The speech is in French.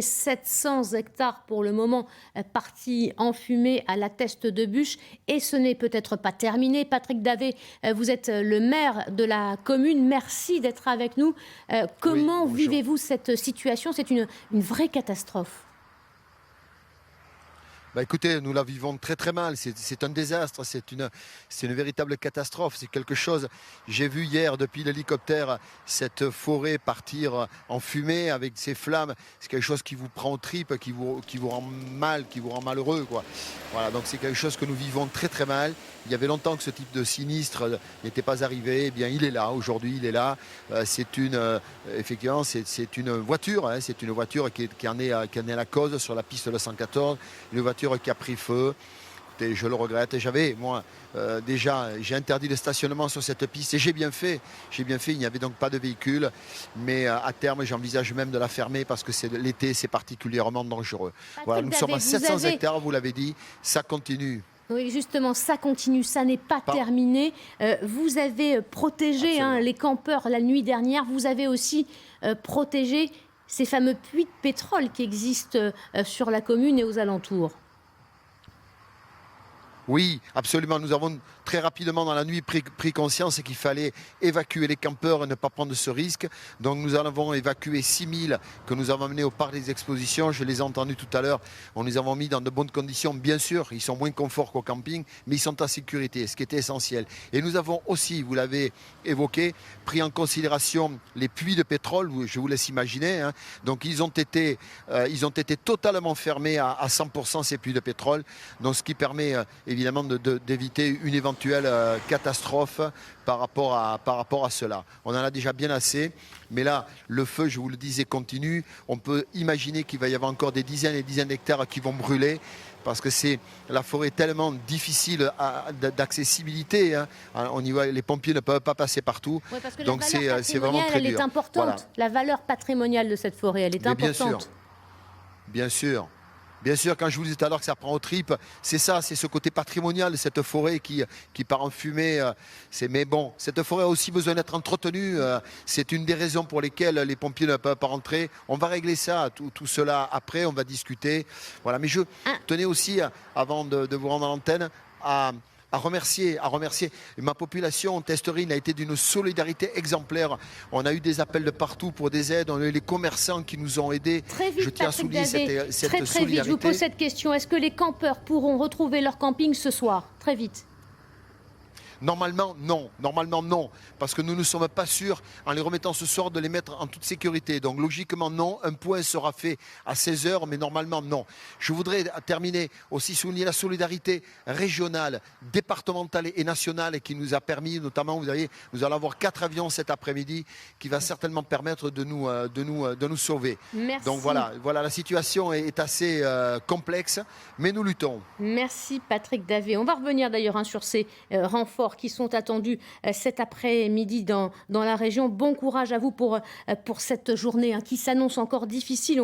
700 hectares pour le moment partis en fumée à la Teste de Buch et ce n'est peut-être pas terminé. Patrick Davé, vous êtes le maire de la commune. Merci d'être avec nous. Comment vivez-vous cette situation? C'est une vraie catastrophe. Bah écoutez, nous la vivons très très mal, c'est un désastre, c'est une véritable catastrophe, c'est quelque chose. J'ai vu hier depuis l'hélicoptère cette forêt partir en fumée avec ses flammes, c'est quelque chose qui vous prend aux tripes, qui vous rend mal, qui vous rend malheureux, quoi. Voilà, donc c'est quelque chose que nous vivons très très mal. Il y avait longtemps que ce type de sinistre n'était pas arrivé, eh bien il est là, aujourd'hui il est là. Effectivement, c'est une voiture, hein, c'est une voiture qui en est la cause sur la piste de 114, une voiture qui a pris feu. Et je le regrette. J'avais, moi, déjà, j'ai interdit le stationnement sur cette piste et j'ai bien fait. J'ai bien fait, il n'y avait donc pas de véhicule. Mais à terme, j'envisage même de la fermer parce que l'été, c'est particulièrement dangereux. Voilà, nous sommes à 700 hectares, vous l'avez dit, ça continue. Oui, justement, ça continue, ça n'est pas terminé. Vous avez protégé les campeurs la nuit dernière. Vous avez aussi protégé ces fameux puits de pétrole qui existent sur la commune et aux alentours. Oui, absolument. Nous avons très rapidement dans la nuit pris conscience qu'il fallait évacuer les campeurs et ne pas prendre ce risque. Donc nous en avons évacué 6000 que nous avons amenés au parc des expositions. Je les ai entendus tout à l'heure. On les avons mis dans de bonnes conditions. Bien sûr, ils sont moins confort qu'au camping, mais ils sont en sécurité, ce qui était essentiel. Et nous avons aussi, vous l'avez évoqué, pris en considération les puits de pétrole, je vous laisse imaginer. Hein. Donc ils ont été totalement fermés à 100% ces puits de pétrole. Donc ce qui permet évidemment d'éviter une éventuelle catastrophe par rapport à cela. On en a déjà bien assez, mais là, le feu, je vous le disais, continue. On peut imaginer qu'il va y avoir encore des dizaines et dizaines d'hectares qui vont brûler, parce que la forêt est tellement difficile d'accessibilité. Hein. Les pompiers ne peuvent pas passer partout. Oui, parce que donc c'est vraiment très dur. Elle est importante. Voilà. La valeur patrimoniale de cette forêt, elle est importante. Bien sûr. Bien sûr, quand je vous disais tout à l'heure que ça prend aux tripes, c'est ça, c'est ce côté patrimonial de cette forêt qui part en fumée. Mais bon, cette forêt a aussi besoin d'être entretenue. C'est une des raisons pour lesquelles les pompiers ne peuvent pas rentrer. On va régler ça, tout cela après, on va discuter. Voilà. Mais je tenais aussi, avant de vous rendre à l'antenne, à remercier ma population Testerine a été d'une solidarité exemplaire. On a eu des appels de partout pour des aides, on a eu les commerçants qui nous ont aidés. Très vite, je tiens à souligner cette solidarité. Très vite, je vous pose cette question. Est-ce que les campeurs pourront retrouver leur camping ce soir? Très vite. Normalement, non. Parce que nous ne sommes pas sûrs, en les remettant ce soir, de les mettre en toute sécurité. Donc, logiquement, non. Un point sera fait à 16 h, mais normalement, non. Je voudrais terminer aussi souligner la solidarité régionale, départementale et nationale qui nous a permis, notamment, nous allons avoir 4 avions cet après-midi qui va certainement permettre de nous sauver. Merci. Donc, voilà, la situation est assez complexe, mais nous luttons. Merci, Patrick Davé. On va revenir d'ailleurs sur ces renforts qui sont attendus cet après-midi dans la région. Bon courage à vous pour cette journée qui s'annonce encore difficile.